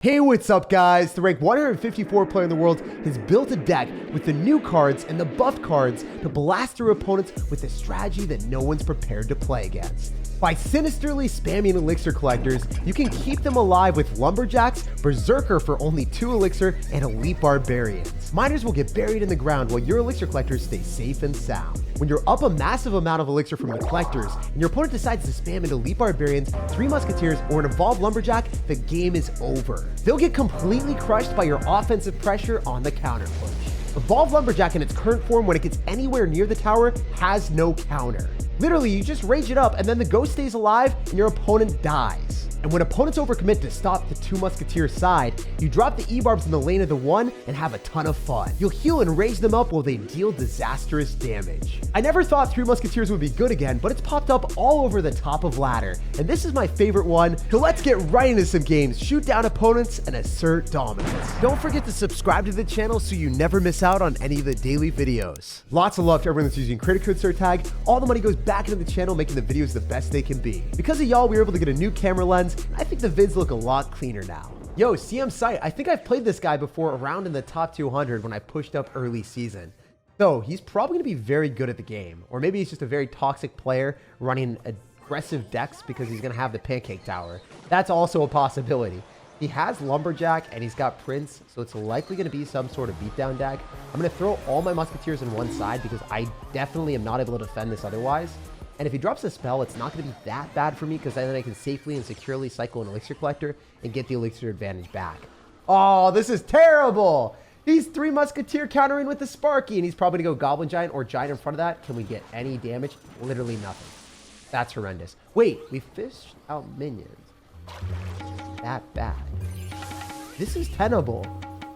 Hey, what's up guys? The rank 154 player in the world has built a deck with the new cards and the buff cards to blast through opponents with a strategy that no one's prepared to play against. By sinisterly spamming elixir collectors, you can keep them alive with Lumberjacks, Berserker for only 2 elixir, and Elite Barbarians. Miners will get buried in the ground while your elixir collectors stay safe and sound. When you're up a massive amount of elixir from the collectors, and your opponent decides to spam an Elite Barbarians, 3 musketeers, or an evolved Lumberjack, the game is over. They'll get completely crushed by your offensive pressure on the counter push. Evolved Lumberjack in its current form, when it gets anywhere near the tower, has no counter. Literally, you just rage it up and then the ghost stays alive and your opponent dies. And when opponents overcommit to stop the 2 musketeers side, you drop the Ebarbs in the lane of the 1 and have a ton of fun. You'll heal and raise them up while they deal disastrous damage. I never thought 3 musketeers would be good again, but it's popped up all over the top of ladder. And this is my favorite one, so let's get right into some games, shoot down opponents, and assert dominance. Don't forget to subscribe to the channel so you never miss out on any of the daily videos. Lots of love to everyone that's using credit code SirTag. All the money goes back into the channel, making the videos the best they can be. Because of y'all, we were able to get a new camera lens. I think the vids look a lot cleaner now. Yo, CM Sight, I think I've played this guy before around in the top 200 when I pushed up early season. So he's probably going to be very good at the game. Or maybe he's just a very toxic player running aggressive decks because he's going to have the pancake tower. That's also a possibility. He has Lumberjack and he's got Prince, so it's likely going to be some sort of beatdown deck. I'm going to throw all my musketeers on one side because I definitely am not able to defend this otherwise. And if he drops a spell, it's not going to be that bad for me because then I can safely and securely cycle an elixir collector and get the elixir advantage back. Oh, this is terrible. He's 3 musketeer countering with the Sparky, and he's probably going to go Goblin Giant or Giant in front of that. Can we get any damage? Literally nothing. That's horrendous. Wait, we fished out minions. That bad. This is tenable.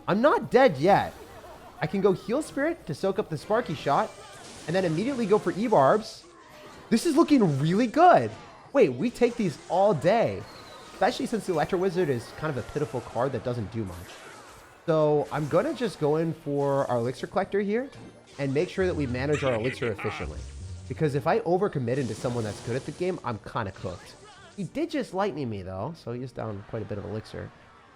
I'm not dead yet. I can go Heal Spirit to soak up the Sparky shot and then immediately go for Ebarbs. This is looking really good. Wait, we take these all day, especially since the Electro Wizard is kind of a pitiful card that doesn't do much. So I'm going to just go in for our Elixir Collector here and make sure that we manage our Elixir efficiently. Because if I overcommit into someone that's good at the game, I'm kind of cooked. He did just lightning me though, so he's down quite a bit of Elixir.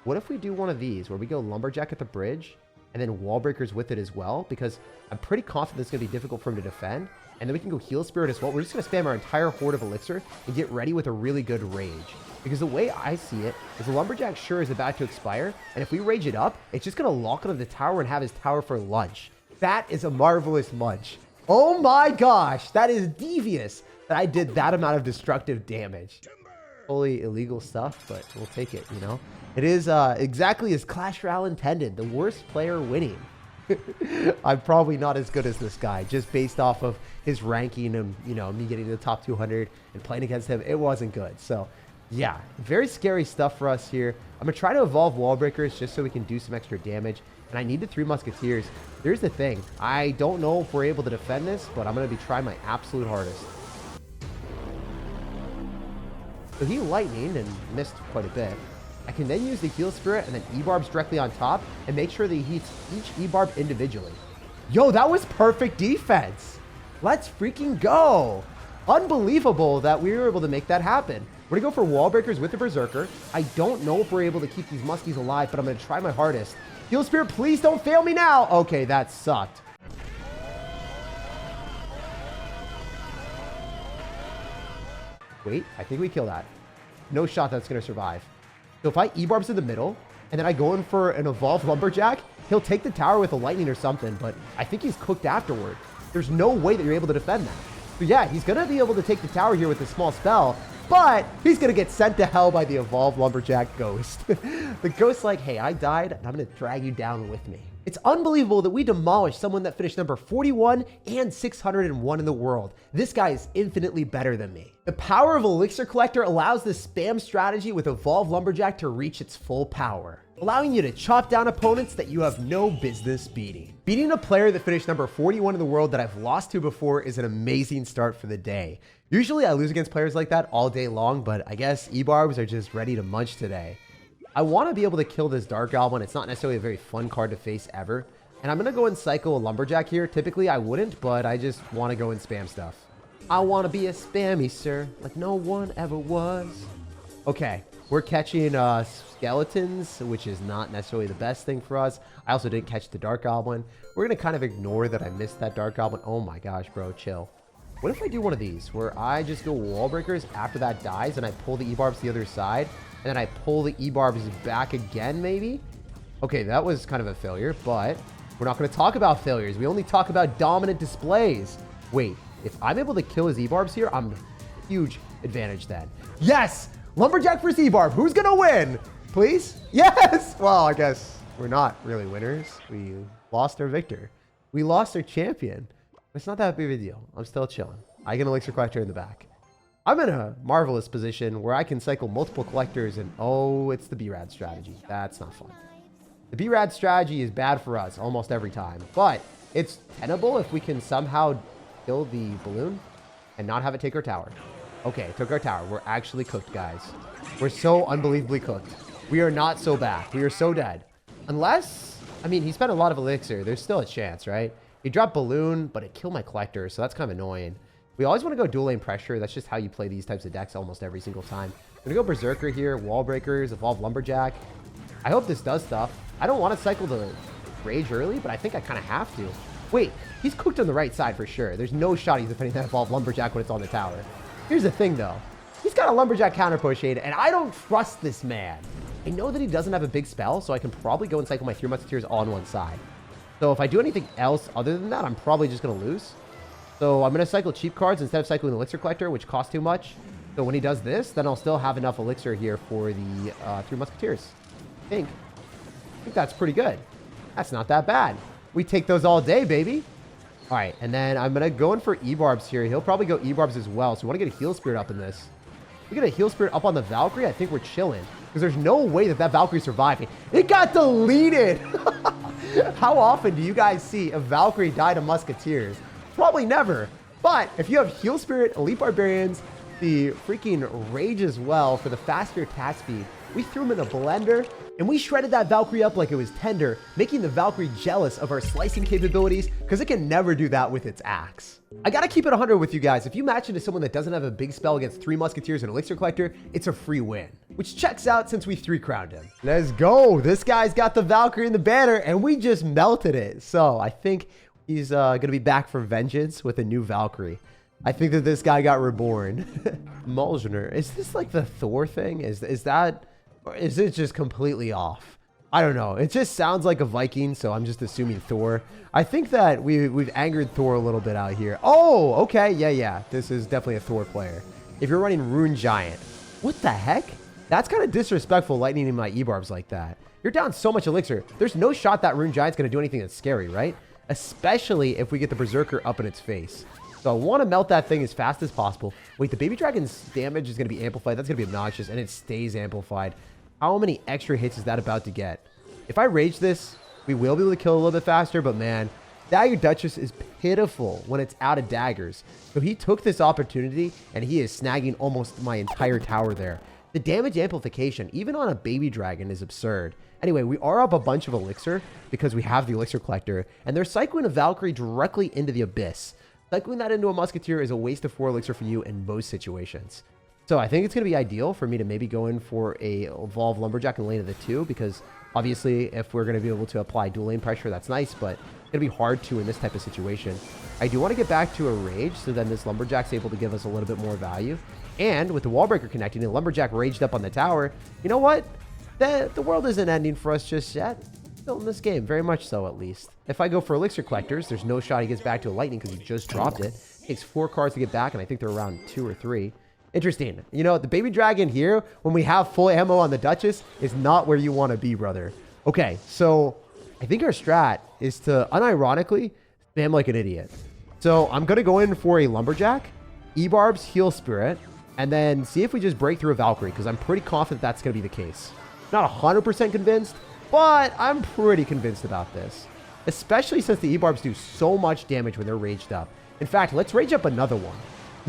What if we do one of these where we go Lumberjack at the bridge and then Wall Breakers with it as well? Because I'm pretty confident it's going to be difficult for him to defend. And then we can go Heal Spirit as well. We're just going to spam our entire horde of Elixir and get ready with a really good rage. Because the way I see it is the Lumberjack sure is about to expire. And if we rage it up, it's just going to lock onto the tower and have his tower for lunch. That is a marvelous munch. Oh my gosh, that is devious that I did that amount of destructive damage. Fully illegal stuff, but we'll take it, you know. It is exactly as Clash Royale intended, the worst player winning. I'm probably not as good as this guy, just based off of his ranking and, you know, me getting to the top 200 and playing against him. It wasn't good. So, yeah, very scary stuff for us here. I'm going to try to evolve Wall Breakers just so we can do some extra damage. And I need the 3 musketeers. Here's the thing. I don't know if we're able to defend this, but I'm going to be trying my absolute hardest. So he lightninged and missed quite a bit. I can then use the Heal Spirit and then Ebarbs directly on top and make sure that he hits each Ebarb individually. Yo, that was perfect defense. Let's freaking go. Unbelievable that we were able to make that happen. We're going to go for Wall Breakers with the Berserker. I don't know if we're able to keep these muskies alive, but I'm going to try my hardest. Heal Spirit, please don't fail me now. Okay, that sucked. Wait, I think we kill that. No shot that's going to survive. So if I Ebarbs in the middle, and then I go in for an evolved Lumberjack, he'll take the tower with a lightning or something, but I think he's cooked afterward. There's no way that you're able to defend that. So yeah, he's going to be able to take the tower here with a small spell, but he's going to get sent to hell by the evolved Lumberjack ghost. The ghost's like, hey, I died, and I'm going to drag you down with me. It's unbelievable that we demolished someone that finished number 41 and 601 in the world. This guy is infinitely better than me. The power of Elixir Collector allows this spam strategy with Evolved Lumberjack to reach its full power, allowing you to chop down opponents that you have no business beating. Beating a player that finished number 41 in the world that I've lost to before is an amazing start for the day. Usually I lose against players like that all day long, but I guess Ebarbs are just ready to munch today. I want to be able to kill this Dark Goblin. It's not necessarily a very fun card to face ever. And I'm going to go and cycle a Lumberjack here. Typically, I wouldn't, but I just want to go and spam stuff. I want to be a spammy, sir, like no one ever was. Okay, we're catching skeletons, which is not necessarily the best thing for us. I also didn't catch the Dark Goblin. We're going to kind of ignore that I missed that Dark Goblin. Oh my gosh, bro, chill. What if I do one of these where I just go wall breakers after that dies and I pull the Ebarbs to the other side and then I pull the Ebarbs back again, maybe? Okay, that was kind of a failure, but we're not going to talk about failures. We only talk about dominant displays. Wait, if I'm able to kill his Ebarbs here, I'm huge advantage then. Yes! Lumberjack versus Ebarb. Who's going to win? Please? Yes! Well, I guess we're not really winners. We lost our victor. We lost our champion. It's not that big of a deal. I'm still chilling. I get an elixir collector in the back. I'm in a marvelous position where I can cycle multiple collectors and oh, it's the B-Rad strategy. That's not fun. The B-Rad strategy is bad for us almost every time, but it's tenable if we can somehow kill the balloon and not have it take our tower. Okay, took our tower. We're actually cooked, guys. We're so unbelievably cooked. We are not so bad. We are so dead. Unless, I mean, he spent a lot of elixir. There's still a chance, right? He dropped balloon, but it killed my collector, so that's kind of annoying. We always want to go dual lane pressure. That's just how you play these types of decks almost every single time. I'm going to go Berserker here, Wall Breakers, Evolve Lumberjack. I hope this does stuff. I don't want to cycle the Rage early, but I think I kind of have to. Wait, he's cooked on the right side for sure. There's no shot he's defending that Evolve Lumberjack when it's on the tower. Here's the thing, though. He's got a Lumberjack counter push aid, and I don't trust this man. I know that he doesn't have a big spell, so I can probably go and cycle my 3 Musketeers on one side. So if I do anything else other than that, I'm probably just going to lose. So I'm going to cycle cheap cards instead of cycling Elixir Collector, which costs too much. So when he does this, then I'll still have enough Elixir here for the 3 Musketeers. I think that's pretty good. That's not that bad. We take those all day, baby. All right, and then I'm going to go in for Ebarbs here. He'll probably go Ebarbs as well, so we want to get a Heal Spirit up in this. If we get a Heal Spirit up on the Valkyrie, I think we're chilling. Because there's no way that that Valkyrie survived. It got deleted! How often do you guys see a Valkyrie die to Musketeers? Probably never. But if you have Heal Spirit, Elite Barbarians, the freaking Rage as well for the faster attack speed, we threw him in a blender and we shredded that Valkyrie up like it was tender, making the Valkyrie jealous of our slicing capabilities because it can never do that with its axe. I gotta keep it 100 with you guys. If you match into someone that doesn't have a big spell against 3 Musketeers and Elixir Collector, it's a free win, which checks out since we 3-crowned him. Let's go. This guy's got the Valkyrie in the banner and we just melted it. So I think he's gonna be back for vengeance with a new Valkyrie. I think that this guy got reborn. Mulgener. Is this like the Thor thing? Is that, or is it just completely off? I don't know. It just sounds like a Viking, so I'm just assuming Thor. I think that we've angered Thor a little bit out here. Oh, okay. Yeah. This is definitely a Thor player. If you're running Rune Giant. What the heck? That's kind of disrespectful, lightning in my Ebarbs like that. You're down so much elixir. There's no shot that Rune Giant's going to do anything that's scary, right? Especially if we get the Berserker up in its face. So I want to melt that thing as fast as possible. Wait, the Baby Dragon's damage is going to be amplified. That's going to be obnoxious, and it stays amplified. How many extra hits is that about to get? If I rage this, we will be able to kill a little bit faster, but man, Dagger Duchess is pitiful when it's out of daggers. So he took this opportunity, and he is snagging almost my entire tower there. The damage amplification, even on a Baby Dragon, is absurd. Anyway, we are up a bunch of elixir because we have the Elixir Collector, and they're cycling a Valkyrie directly into the Abyss. Cycling that into a Musketeer is a waste of 4 elixir for you in most situations. So I think it's going to be ideal for me to maybe go in for a Evolve Lumberjack in lane of the 2, because obviously if we're going to be able to apply dual lane pressure, that's nice, but it's going to be hard to in this type of situation. I do want to get back to a Rage, so then this Lumberjack's able to give us a little bit more value. And with the Wall Breaker connecting, the Lumberjack raged up on the tower. You know what? The world isn't ending for us just yet. Still in this game, very much so at least. If I go for Elixir Collectors, there's no shot he gets back to a Lightning because he just dropped it. Takes 4 cards to get back, and I think they're around 2 or 3. Interesting. You know, the Baby Dragon here, when we have full ammo on the Duchess, is not where you want to be, brother. Okay, so I think our strat is to, unironically, spam like an idiot. So I'm going to go in for a Lumberjack, Ebarbs, Heal Spirit, and then see if we just break through a Valkyrie, because I'm pretty confident that's going to be the case. Not 100% convinced, but I'm pretty convinced about this. Especially since the Ebarbs do so much damage when they're raged up. In fact, let's rage up another one.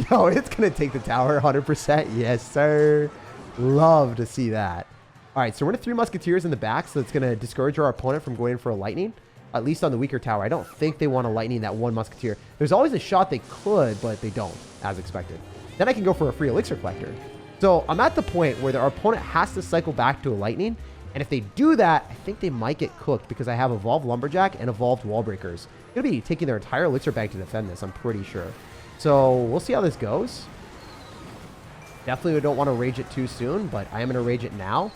Yo, it's going to take the tower 100%. Yes, sir. Love to see that. All right, so we're going to 3 Musketeers in the back, so it's going to discourage our opponent from going in for a Lightning, at least on the weaker tower. I don't think they want a Lightning that 1 Musketeer. There's always a shot they could, but they don't, as expected. Then I can go for a free Elixir Collector. So I'm at the point where our opponent has to cycle back to a lightning. And if they do that, I think they might get cooked because I have Evolved Lumberjack and Evolved Wall Breakers. I'm going to be taking their entire elixir bank to defend this, I'm pretty sure. So we'll see how this goes. Definitely don't want to rage it too soon, but I am going to rage it now.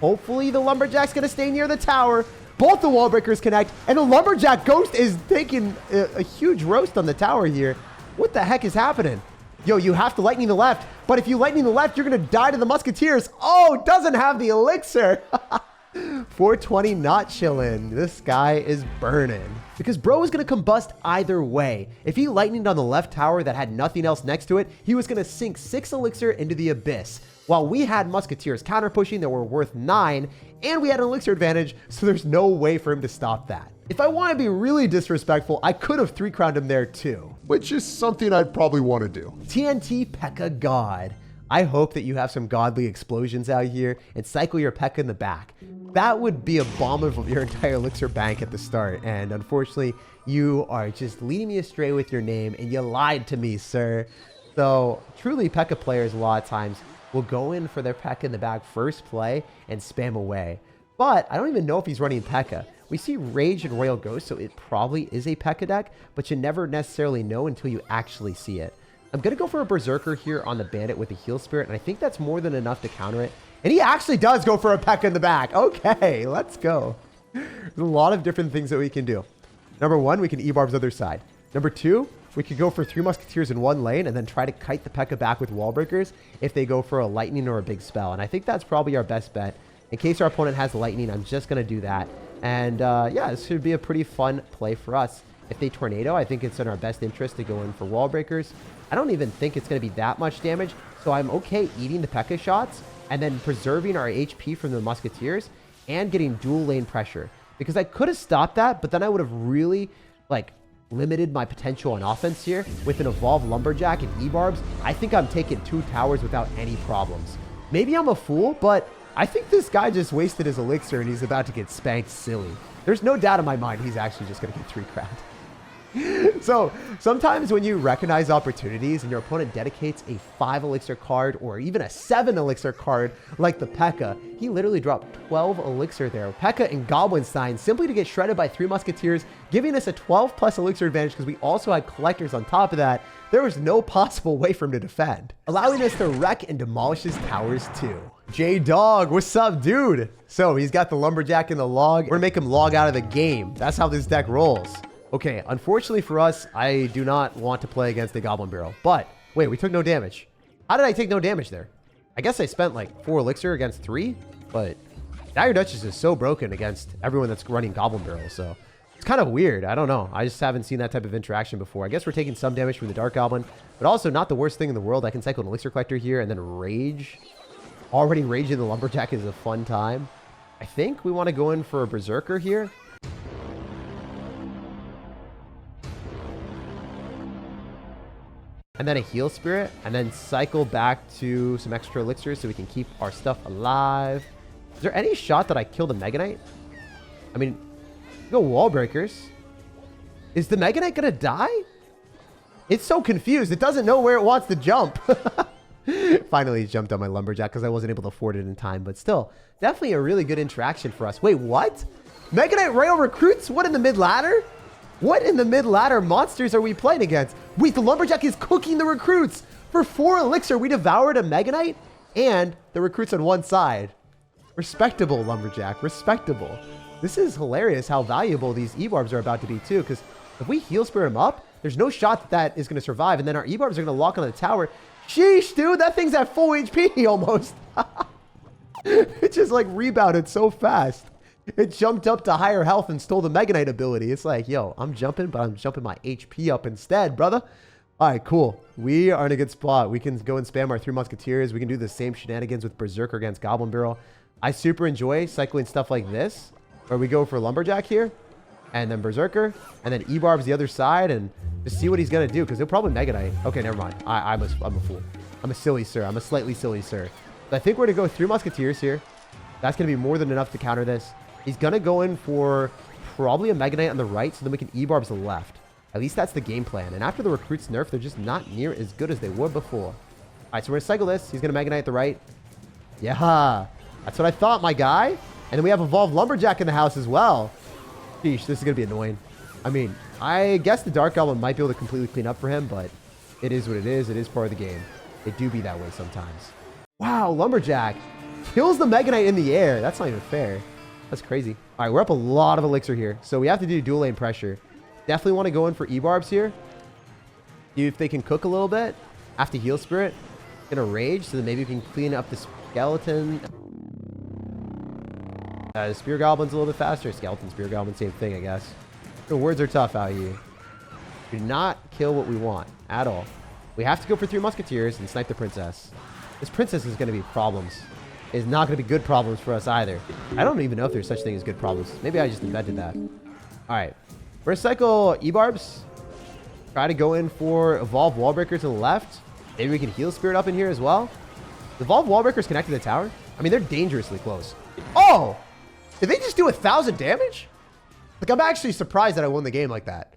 Hopefully the Lumberjack's going to stay near the tower. Both the Wall Breakers connect, and the Lumberjack Ghost is taking a huge roast on the tower here. What the heck is happening? Yo, you have to lightning the left, but if you lightning the left, you're going to die to the musketeers. Oh, doesn't have the elixir. 420 not chilling. This guy is burning. Because bro was going to combust either way. If he lightninged on the left tower that had nothing else next to it, he was going to sink 6 elixir into the abyss. While we had musketeers counter pushing that were worth 9, and we had an elixir advantage, so there's no way for him to stop that. If I want to be really disrespectful, I could have 3-crowned him there too. Which is something I'd probably want to do. TNT Pekka God. I hope that you have some godly explosions out here and cycle your Pekka in the back. That would be a bomb of your entire elixir bank at the start. And unfortunately, you are just leading me astray with your name and you lied to me, sir. So truly Pekka players a lot of times will go in for their Pekka in the back first play and spam away. But I don't even know if he's running Pekka. We see Rage and Royal Ghost, so it probably is a Pekka deck, but you never necessarily know until you actually see it. I'm going to go for a Berserker here on the Bandit with a Heal Spirit, and I think that's more than enough to counter it. And he actually does go for a Pekka in the back. Okay, let's go. There's a lot of different things that we can do. Number 1, we can Ebarbs other side. Number 2, we could go for 3 Musketeers in one lane and then try to kite the Pekka back with Wall Breakers if they go for a Lightning or a big spell. And I think that's probably our best bet. In case our opponent has Lightning, I'm just going to do that. And yeah, this should be a pretty fun play for us. If they Tornado, I think it's in our best interest to go in for Wall Breakers. I don't even think it's going to be that much damage, so I'm okay eating the Pekka shots and then preserving our HP from the Musketeers and getting dual lane pressure. Because I could have stopped that, but then I would have really, like, limited my potential on offense here. With an Evolved Lumberjack and Ebarbs, I think I'm taking 2 towers without any problems. Maybe I'm a fool, but I think this guy just wasted his elixir and he's about to get spanked silly. There's no doubt in my mind he's actually just going to get 3-crowned. So sometimes when you recognize opportunities and your opponent dedicates a 5 elixir card or even a 7 elixir card like the Pekka, he literally dropped 12 elixir there. Pekka and Goblin Sign simply to get shredded by 3 Musketeers, giving us a 12 plus elixir advantage because we also had collectors on top of that. There was no possible way for him to defend, allowing us to wreck and demolish his towers too. J-Dog, what's up, dude? So he's got the Lumberjack in the log. We're gonna make him log out of the game. That's how this deck rolls. Okay, unfortunately for us, I do not want to play against the Goblin Barrel. But, wait, we took no damage. How did I take no damage there? I guess I spent like 4 elixir against 3, but Dire Duchess is so broken against everyone that's running Goblin Barrel, so it's kind of weird. I don't know. I just haven't seen that type of interaction before. I guess we're taking some damage from the Dark Goblin, but also not the worst thing in the world. I can cycle an Elixir Collector here and then Rage. Already raging the Lumberjack is a fun time. I think we want to go in for a Berserker here. And then a Heal Spirit, and then cycle back to some extra elixirs so we can keep our stuff alive. Is there any shot that I kill the Mega Knight? I mean, go Wall Breakers. Is the Mega Knight gonna die? It's so confused. It doesn't know where it wants to jump. Finally, he jumped on my Lumberjack because I wasn't able to afford it in time, but still, definitely a really good interaction for us. Wait, what? Mega Knight Rail Recruits? What in the mid-ladder? What in the mid-ladder monsters are we playing against? Wait, the Lumberjack is cooking the recruits. For 4 elixir, we devoured a Mega Knight and the recruits on one side. Respectable, Lumberjack. Respectable. This is hilarious how valuable these Ebarbs are about to be, too, because if we Heal Spirit him up, there's no shot that that is going to survive, and then our Ebarbs are going to lock on the tower. Sheesh, dude, that thing's at full HP almost. It just, like, rebounded so fast. It jumped up to higher health and stole the Mega Knight ability. It's like, yo, I'm jumping, but I'm jumping my HP up instead, brother. All right, cool. We are in a good spot. We can go and spam our 3 Musketeers. We can do the same shenanigans with Berserker against Goblin Barrel. I super enjoy cycling stuff like this, where we go for Lumberjack here, and then Berserker, and then Ebarbs the other side, and just see what he's going to do, because he'll probably Mega Knight. Okay, never mind. I'm a fool. I'm a silly sir. I'm a slightly silly sir. But I think we're going to go 3 Musketeers here. That's going to be more than enough to counter this. He's going to go in for probably a Mega Knight on the right, so then we can Ebarbs the left. At least that's the game plan. And after the recruits nerf, they're just not near as good as they were before. right, so we're gonna cycle this. He's gonna Mega Knight at the right. Yeah, that's what I thought, my guy. And then we have Evolved Lumberjack in the house as well. Sheesh, this is gonna be annoying. I mean, I guess the Dark Goblin might be able to completely clean up for him, but it is what it is. It is part of the game. It do be that way sometimes. Wow, Lumberjack kills the Mega Knight in the air. That's not even fair. That's crazy. All right, we're up a lot of elixir here, so we have to do dual lane pressure. Definitely want to go in for Ebarbs here. See if they can cook a little bit. Have to heal spirit. Gonna rage, so that maybe we can clean up the skeleton. The spear goblin's a little bit faster. Skeleton, spear goblin, same thing, I guess. The words are tough out here. Do not kill what we want at all. We have to go for 3 musketeers and snipe the princess. This princess is going to be problems. It's not going to be good problems for us either. I don't even know if there's such thing as good problems. Maybe I just invented that. All right. We're going to cycle Ebarbs. Try to go in for Evolved Wallbreaker to the left. Maybe we can heal spirit up in here as well. The Evolved Wallbreaker's connected to the tower. I mean, they're dangerously close. Oh! Did they just do 1,000 damage? Like, I'm actually surprised that I won the game like that.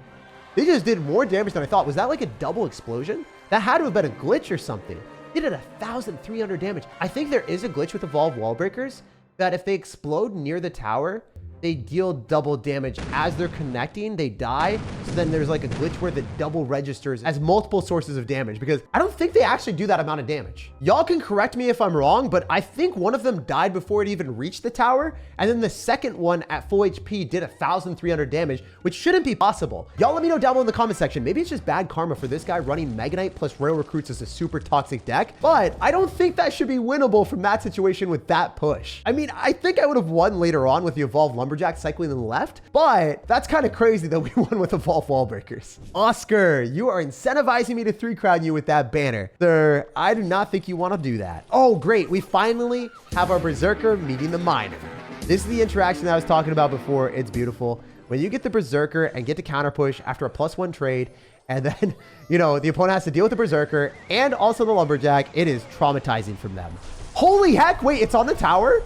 They just did more damage than I thought. Was that like a double explosion? That had to have been a glitch or something. They did 1,300 damage. I think there is a glitch with Evolved Wallbreakers that if they explode near the tower, they deal double damage. As they're connecting, they die. So then there's like a glitch where the double registers as multiple sources of damage, because I don't think they actually do that amount of damage. Y'all can correct me if I'm wrong, but I think one of them died before it even reached the tower. And then the second one at full HP did 1,300 damage, which shouldn't be possible. Y'all let me know down below in the comment section. Maybe it's just bad karma for this guy running Mega Knight plus Royal Recruits as a super toxic deck, but I don't think that should be winnable from that situation with that push. I mean, I think I would have won later on with the Evolved Lumberjack cycling in the left, but that's kind of crazy that we won with Evolved Wallbreakers. Oscar, you are incentivizing me to 3-crown you with that banner. Sir, I do not think you want to do that. Oh, great. We finally have our Berserker meeting the Miner. This is the interaction that I was talking about before. It's beautiful. When you get the Berserker and get to counter push after a +1 trade, and then, you know, the opponent has to deal with the Berserker and also the Lumberjack, it is traumatizing from them. Holy heck, wait, it's on the tower?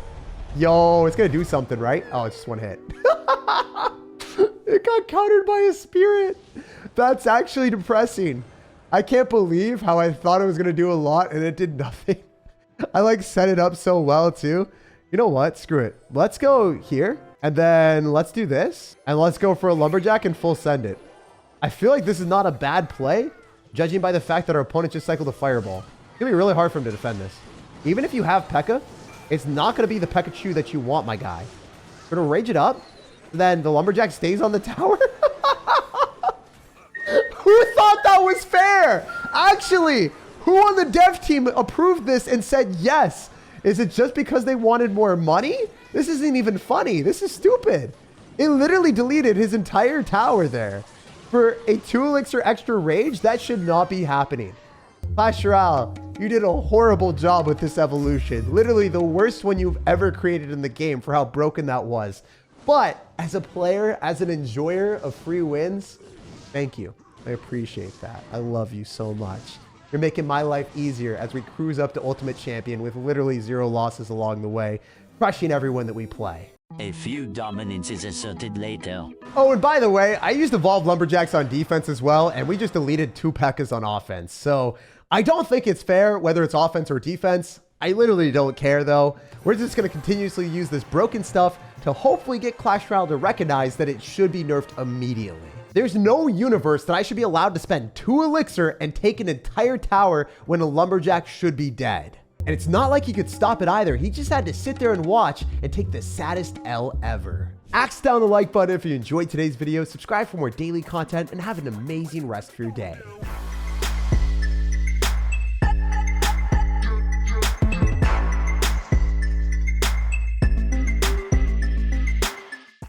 Yo, it's going to do something, right? Oh, it's just 1 hit. It got countered by a spirit. That's actually depressing. I can't believe how I thought it was going to do a lot and it did nothing. I like set it up so well too. You know what? Screw it. Let's go here and then let's do this and let's go for a Lumberjack and full send it. I feel like this is not a bad play, judging by the fact that our opponent just cycled a fireball. It's going to be really hard for him to defend this. Even if you have Pekka, it's not going to be the Pikachu that you want, my guy. We're going to rage it up. Then the Lumberjack stays on the tower. Who thought that was fair? Actually, who on the dev team approved this and said yes? Is it just because they wanted more money? This isn't even funny. This is stupid. It literally deleted his entire tower there. For a 2 elixir extra rage, that should not be happening. Clash Royale, you did a horrible job with this evolution. Literally the worst one you've ever created in the game for how broken that was. But as a player, as an enjoyer of free wins, thank you. I appreciate that. I love you so much. You're making my life easier as we cruise up to Ultimate Champion with literally 0 losses along the way, crushing everyone that we play. A few dominance is asserted later. Oh, and by the way, I used Evolved Lumberjacks on defense as well, and we just deleted 2 Pekkas on offense. So I don't think it's fair whether it's offense or defense. I literally don't care though. We're just going to continuously use this broken stuff to hopefully get Clash Royale to recognize that it should be nerfed immediately. There's no universe that I should be allowed to spend 2 elixir and take an entire tower when a Lumberjack should be dead. And it's not like he could stop it either. He just had to sit there and watch and take the saddest L ever. Axe down the like button if you enjoyed today's video, subscribe for more daily content, and have an amazing rest of your day.